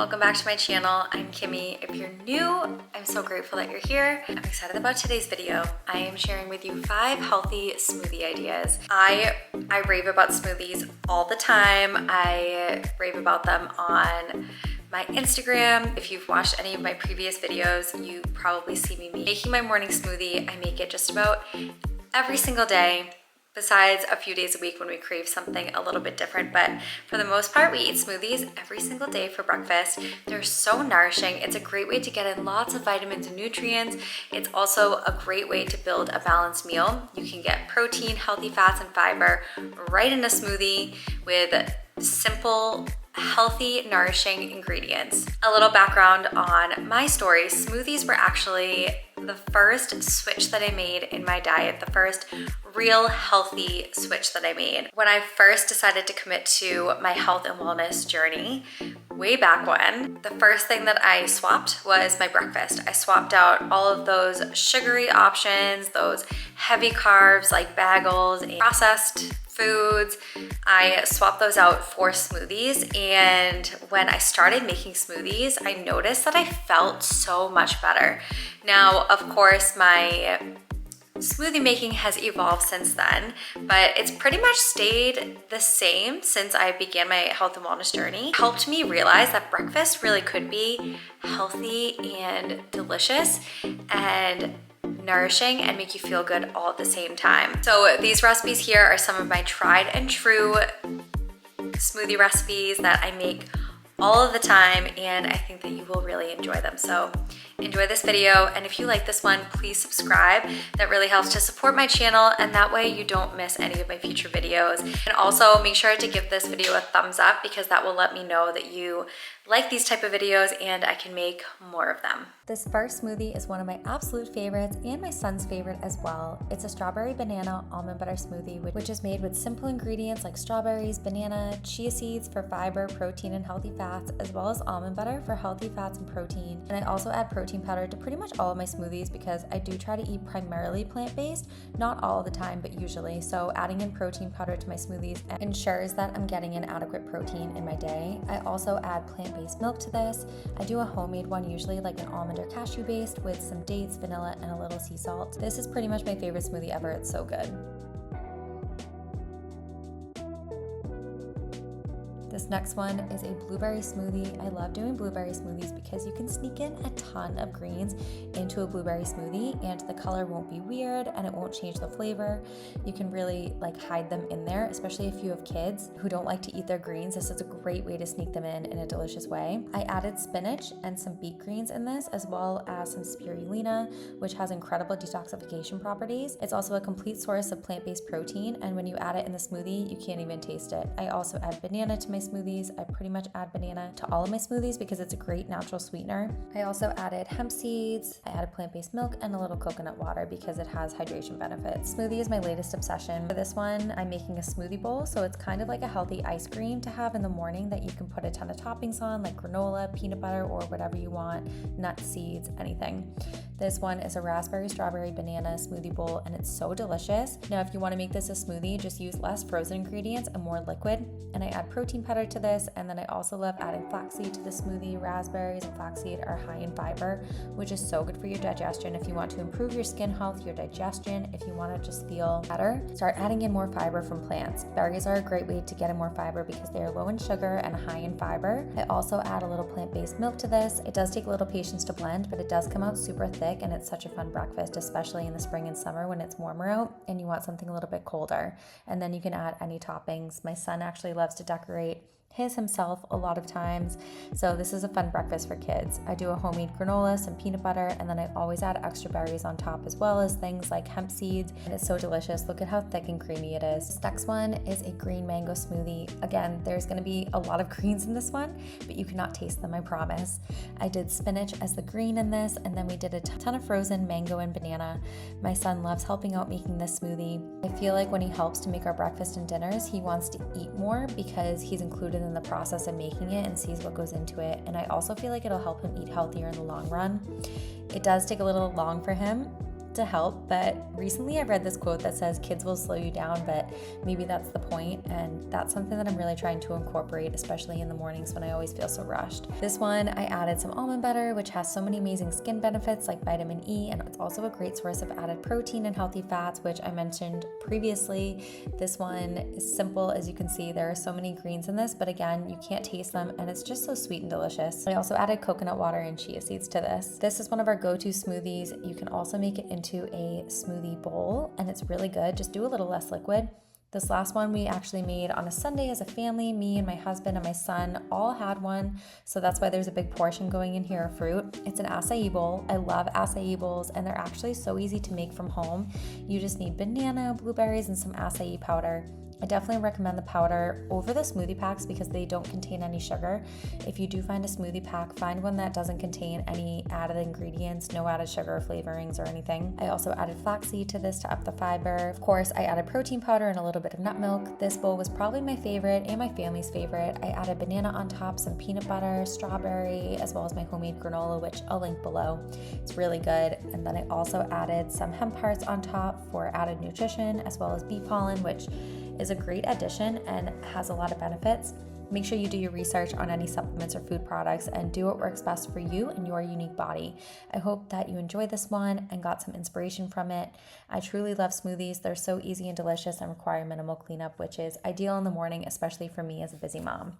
welcome back to my channel. I'm Kimmy. If you're new, I'm so grateful that you're here. I'm excited about today's video. I am sharing with you 5 healthy smoothie ideas. I rave about smoothies all the time. I rave about them on my Instagram. If you've watched any of my previous videos, you probably see me making my morning smoothie. I make it just about every single day, besides a few days a week when we crave something a little bit different. But for the most part, we eat smoothies every single day for breakfast. They're so nourishing. It's a great way to get in lots of vitamins and nutrients. It's also a great way to build a balanced meal. You can get protein, healthy fats, and fiber right in a smoothie with simple, healthy, nourishing ingredients. A little background on my story. Smoothies were actually the first switch that I made in my diet, the first real healthy switch that I made. When I first decided to commit to my health and wellness journey, way back when, the first thing that I swapped was my breakfast. I swapped out all of those sugary options, those heavy carbs like bagels and processed foods. I swapped those out for smoothies, and when I started making smoothies, I noticed that I felt so much better. Now, of course, my smoothie making has evolved since then, but it's pretty much stayed the same since I began my health and wellness journey. It helped me realize that breakfast really could be healthy and delicious and nourishing and make you feel good all at the same time. So these recipes here are some of my tried and true smoothie recipes that I make all of the time, and I think that you will really enjoy them. So enjoy this video, and if you like this one, please subscribe. That really helps to support my channel, and that way you don't miss any of my future videos. And also make sure to give this video a thumbs up, because that will let me know that you like these type of videos and I can make more of them. This first smoothie is one of my absolute favorites and my son's favorite as well. It's a strawberry banana almond butter smoothie, which is made with simple ingredients like strawberries, banana, chia seeds for fiber, protein, and healthy fats, as well as almond butter for healthy fats and protein. And I also add protein powder to pretty much all of my smoothies because I do try to eat primarily plant-based, not all the time, but usually. So adding in protein powder to my smoothies ensures that I'm getting an adequate protein in my day. I also add plant-based milk to this. I do a homemade one, usually like an almond or cashew based with some dates, vanilla, and a little sea salt. This is pretty much my favorite smoothie ever. It's so good. This next one is a blueberry smoothie. I love doing blueberry smoothies because you can sneak in a ton of greens into a blueberry smoothie and the color won't be weird and it won't change the flavor. You can really hide them in there, especially if you have kids who don't like to eat their greens. This is a great way to sneak them in a delicious way. I added spinach and some beet greens in this, as well as some spirulina, which has incredible detoxification properties. It's also a complete source of plant-based protein, and when you add it in the smoothie, you can't even taste it. I also add banana to my smoothies. I pretty much add banana to all of my smoothies because it's a great natural sweetener. I also added hemp seeds, I added plant-based milk, and a little coconut water because it has hydration benefits. Smoothie is my latest obsession. For this one, I'm making a smoothie bowl, so it's kind of like a healthy ice cream to have in the morning that you can put a ton of toppings on, like granola, peanut butter, or whatever you want, nuts, seeds, anything. This one is a raspberry, strawberry, banana smoothie bowl, and it's so delicious. Now, if you want to make this a smoothie, just use less frozen ingredients and more liquid. And I add protein powder to this, and then I also love adding flaxseed to the smoothie. Raspberries and flaxseed are high in fiber, which is so good for your digestion. If you want to improve your skin health, your digestion, if you want to just feel better, start adding in more fiber from plants. Berries are a great way to get in more fiber because they are low in sugar and high in fiber. I also add a little plant-based milk to this. It does take a little patience to blend, but it does come out super thick, and it's such a fun breakfast, especially in the spring and summer when it's warmer out and you want something a little bit colder. And then you can add any toppings. My son actually loves to decorate his himself a lot of times, so this is a fun breakfast for kids. I do a homemade granola, some peanut butter, and then I always add extra berries on top, as well as things like hemp seeds, and it's so delicious. Look at how thick and creamy it is. This next one is a green mango smoothie. Again, there's going to be a lot of greens in this one, but you cannot taste them, I promise. I did spinach as the green in this, and then we did a ton of frozen mango and banana. My son loves helping out making this smoothie. I feel like when he helps to make our breakfast and dinners, he wants to eat more because he's included in the process of making it and sees what goes into it. And I also feel like it'll help him eat healthier in the long run. It does take a little long for him, to help, but recently I've read this quote that says kids will slow you down, but maybe that's the point, and that's something that I'm really trying to incorporate, especially in the mornings when I always feel so rushed. This one, I added some almond butter, which has so many amazing skin benefits like vitamin E, and it's also a great source of added protein and healthy fats, which I mentioned previously. This one is simple. As you can see, there are so many greens in this, but again, you can't taste them, and it's just so sweet and delicious. I also added coconut water and chia seeds to this. This is one of our go-to smoothies. You can also make it into a smoothie bowl, and it's really good. Just do a little less liquid. This last one we actually made on a Sunday as a family. Me and my husband and my son all had one, so that's why there's a big portion going in here of fruit. It's an acai bowl. I love acai bowls, and they're actually so easy to make from home. You just need banana, blueberries, and some acai powder. I definitely recommend the powder over the smoothie packs because they don't contain any sugar. If you do find a smoothie pack, find one that doesn't contain any added ingredients, no added sugar flavorings or anything. I also added flaxseed to this to up the fiber. Of course, I added protein powder and a little bit of nut milk. This bowl was probably my favorite and my family's favorite. I added banana on top, some peanut butter, strawberry, as well as my homemade granola, which I'll link below. It's really good. And then I also added some hemp hearts on top for added nutrition, as well as bee pollen, which is a great addition and has a lot of benefits. Make sure you do your research on any supplements or food products and do what works best for you and your unique body. I hope that you enjoyed this one and got some inspiration from it. I truly love smoothies. They're so easy and delicious and require minimal cleanup, which is ideal in the morning, especially for me as a busy mom.